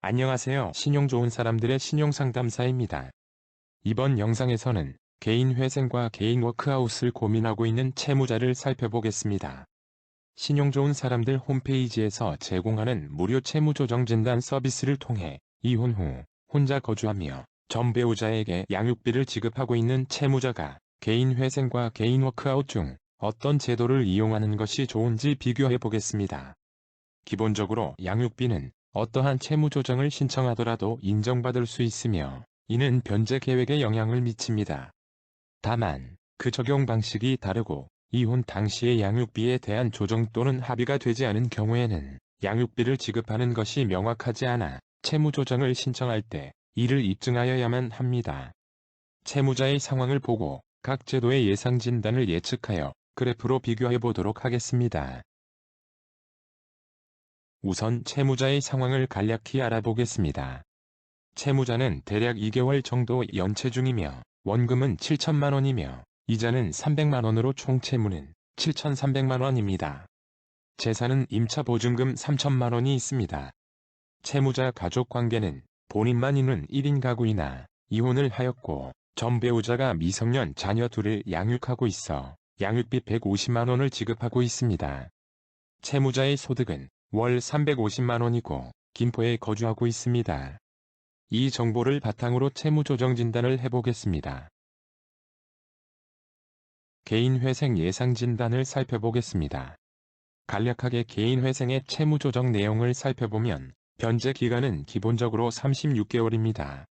안녕하세요. 신용 좋은 사람들의 신용상담사입니다. 이번 영상에서는 개인 회생과 개인 워크아웃을 고민하고 있는 채무자를 살펴보겠습니다. 신용 좋은 사람들 홈페이지에서 제공하는 무료 채무조정 진단 서비스를 통해 이혼 후 혼자 거주하며 전 배우자에게 양육비를 지급하고 있는 채무자가 개인 회생과 개인 워크아웃 중 어떤 제도를 이용하는 것이 좋은지 비교해 보겠습니다. 기본적으로 양육비는 어떠한 채무조정을 신청하더라도 인정받을 수 있으며 이는 변제 계획에 영향을 미칩니다. 다만 그 적용 방식이 다르고 이혼 당시의 양육비에 대한 조정 또는 합의가 되지 않은 경우에는 양육비를 지급하는 것이 명확하지 않아 채무조정을 신청할 때 이를 입증하여야만 합니다. 채무자의 상황을 보고 각 제도의 예상 진단을 예측하여 그래프로 비교해 보도록 하겠습니다. 우선 채무자의 상황을 간략히 알아보겠습니다. 채무자는 대략 2개월 정도 연체 중이며 원금은 7천만 원이며 이자는 300만 원으로 총 채무는 7,300만 원입니다. 재산은 임차보증금 3천만 원이 있습니다. 채무자 가족관계는 본인만 있는 1인 가구이나 이혼을 하였고 전 배우자가 미성년 자녀 둘을 양육하고 있어 양육비 150만 원을 지급하고 있습니다. 채무자의 소득은 월 350만 원이고 김포에 거주하고 있습니다. 이 정보를 바탕으로 채무조정 진단을 해보겠습니다. 개인회생 예상 진단을 살펴보겠습니다. 간략하게 개인회생의 채무조정 내용을 살펴보면 변제 기간은 기본적으로 36개월입니다.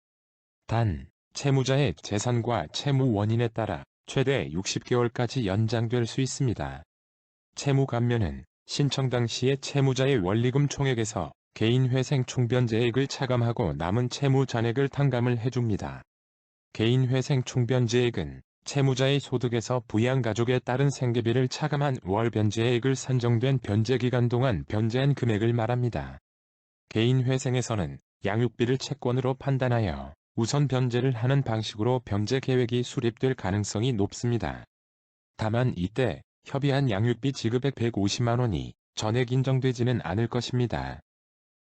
단, 채무자의 재산과 채무 원인에 따라 최대 60개월까지 연장될 수 있습니다. 채무 감면은 신청 당시에 채무자의 원리금 총액에서 개인회생 총변제액을 차감하고 남은 채무 잔액을 탕감을 해줍니다. 개인회생 총변제액은 채무자의 소득에서 부양가족에 따른 생계비를 차감한 월 변제액을 산정된 변제기간 동안 변제한 금액을 말합니다. 개인회생에서는 양육비를 채권으로 판단하여 우선 변제를 하는 방식으로 변제 계획이 수립될 가능성이 높습니다. 다만 이때 협의한 양육비 지급액 150만 원이 전액 인정되지는 않을 것입니다.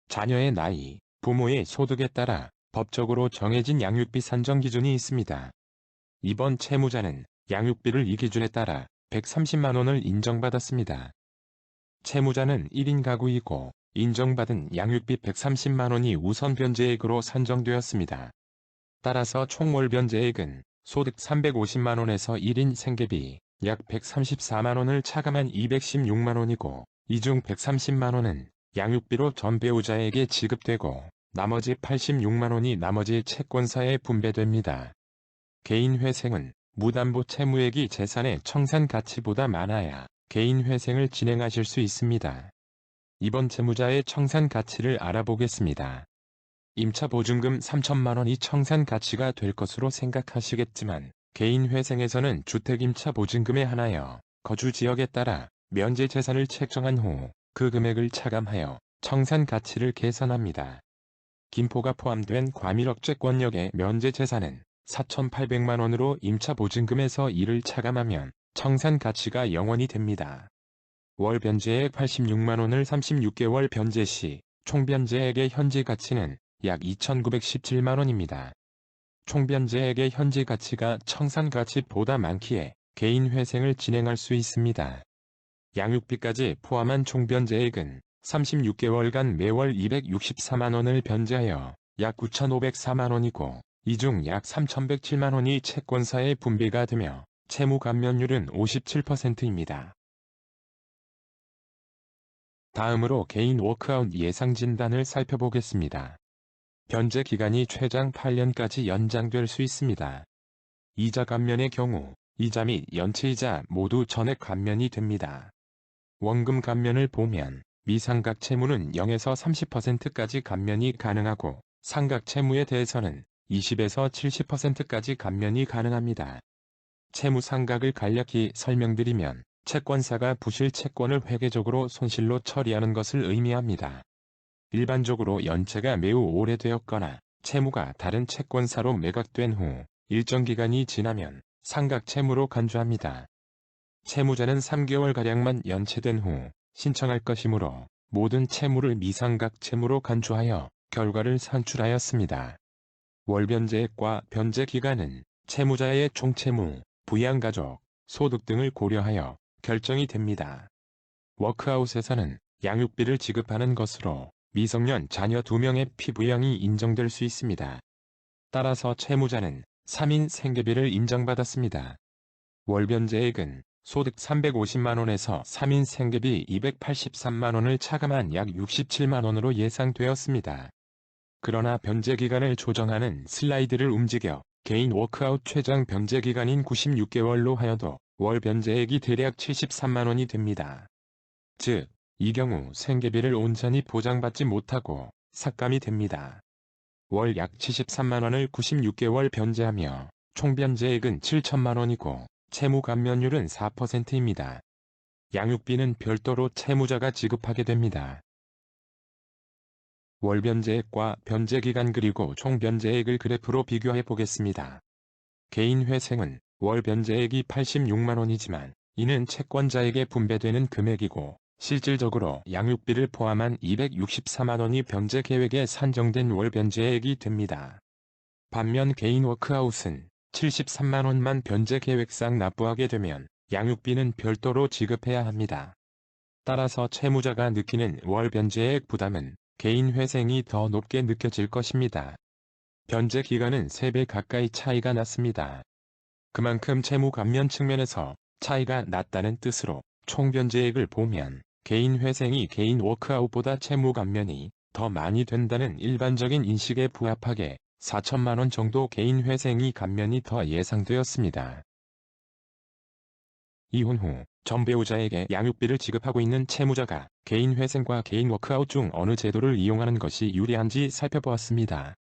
자녀의 나이, 부모의 소득에 따라 법적으로 정해진 양육비 산정 기준이 있습니다. 이번 채무자는 양육비를 이 기준에 따라 130만 원을 인정받았습니다. 채무자는 1인 가구이고 인정받은 양육비 130만 원이 우선 변제액으로 산정되었습니다. 따라서 총월 변제액은 소득 350만 원에서 1인 생계비 약 134만 원을 차감한 216만 원이고 이 중 130만 원은 양육비로 전 배우자에게 지급되고 나머지 86만 원이 나머지 채권사에 분배됩니다. 개인회생은 무담보 채무액이 재산의 청산 가치보다 많아야 개인회생을 진행하실 수 있습니다. 이번 채무자의 청산 가치를 알아보겠습니다. 임차보증금 3천만 원이 청산 가치가 될 것으로 생각하시겠지만 개인회생에서는 주택임차보증금에 한하여 거주지역에 따라 면제재산을 책정한 후 그 금액을 차감하여 청산 가치를 계산합니다. 김포가 포함된 과밀억제권역의 면제재산은 4,800만 원으로 임차보증금에서 이를 차감하면 청산 가치가 0원이 됩니다. 월 변제액 86만 원을 36개월 변제 시 총변제액의 현재 가치는 약 2,917만 원입니다. 총변제액의 현재 가치가 청산 가치보다 많기에 개인회생을 진행할 수 있습니다. 양육비까지 포함한 총변제액은 36개월간 매월 264만 원을 변제하여 약 9,504만 원이고 이 중 약 3,107만 원이 채권사에 분배가 되며 채무 감면율은 57%입니다. 다음으로 개인 워크아웃 예상 진단을 살펴보겠습니다. 변제 기간이 최장 8년까지 연장될 수 있습니다. 이자 감면의 경우 이자 및 연체이자 모두 전액 감면이 됩니다. 원금 감면을 보면 미상각 채무는 0에서 30%까지 감면이 가능하고 상각 채무에 대해서는 20에서 70%까지 감면이 가능합니다. 채무 상각을 간략히 설명드리면 채권사가 부실 채권을 회계적으로 손실로 처리하는 것을 의미합니다. 일반적으로 연체가 매우 오래되었거나 채무가 다른 채권사로 매각된 후 일정 기간이 지나면 상각 채무로 간주합니다. 채무자는 3개월가량만 연체된 후 신청할 것이므로 모든 채무를 미상각 채무로 간주하여 결과를 산출하였습니다. 월 변제액과 변제 기간은 채무자의 총채무, 부양가족, 소득 등을 고려하여 결정이 됩니다. 워크아웃에서는 양육비를 지급하는 것으로 미성년 자녀 2명의 피부양이 인정될 수 있습니다. 따라서 채무자는 3인 생계비를 인정받았습니다. 월 변제액은 소득 350만원에서 3인 생계비 283만원을 차감한 약 67만원으로 예상되었습니다. 그러나 변제기간을 조정하는 슬라이드를 움직여 개인 워크아웃 최장 변제기간인 96개월로 하여도 월 변제액이 대략 73만원이 됩니다. 즉, 이 경우 생계비를 온전히 보장받지 못하고 삭감이 됩니다. 월 약 73만원을 96개월 변제하며 총 변제액은 7천만원이고 채무 감면율은 4%입니다. 양육비는 별도로 채무자가 지급하게 됩니다. 월 변제액과 변제기간 그리고 총 변제액을 그래프로 비교해 보겠습니다. 개인 회생은 월 변제액이 86만원이지만 이는 채권자에게 분배되는 금액이고 실질적으로 양육비를 포함한 264만원이 변제 계획에 산정된 월 변제액이 됩니다. 반면 개인 워크아웃은 73만원만 변제 계획상 납부하게 되면 양육비는 별도로 지급해야 합니다. 따라서 채무자가 느끼는 월 변제액 부담은 개인 회생이 더 높게 느껴질 것입니다. 변제 기간은 3배 가까이 차이가 났습니다. 그만큼 채무 감면 측면에서 차이가 났다는 뜻으로 총 변제액을 보면 개인 회생이 개인 워크아웃보다 채무 감면이 더 많이 된다는 일반적인 인식에 부합하게 4천만원 정도 개인 회생이 감면이 더 예상되었습니다. 이혼 후 전 배우자에게 양육비를 지급하고 있는 채무자가 개인 회생과 개인 워크아웃 중 어느 제도를 이용하는 것이 유리한지 살펴보았습니다.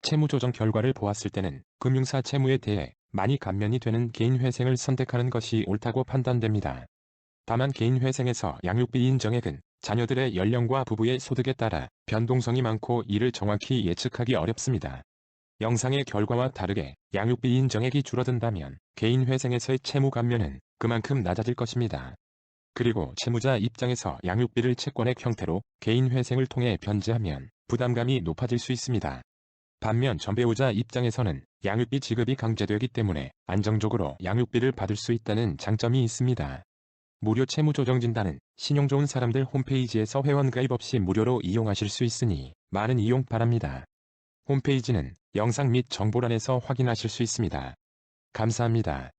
채무 조정 결과를 보았을 때는 금융사 채무에 대해 많이 감면이 되는 개인 회생을 선택하는 것이 옳다고 판단됩니다. 다만 개인 회생에서 양육비 인정액은 자녀들의 연령과 부부의 소득에 따라 변동성이 많고 이를 정확히 예측하기 어렵습니다. 영상의 결과와 다르게 양육비 인정액이 줄어든다면 개인 회생에서의 채무 감면은 그만큼 낮아질 것입니다. 그리고 채무자 입장에서 양육비를 채권액 형태로 개인 회생을 통해 변제하면 부담감이 높아질 수 있습니다. 반면 전 배우자 입장에서는 양육비 지급이 강제되기 때문에 안정적으로 양육비를 받을 수 있다는 장점이 있습니다. 무료 채무조정진단은 신용 좋은 사람들 홈페이지에서 회원가입 없이 무료로 이용하실 수 있으니 많은 이용 바랍니다. 홈페이지는 영상 및 정보란에서 확인하실 수 있습니다. 감사합니다.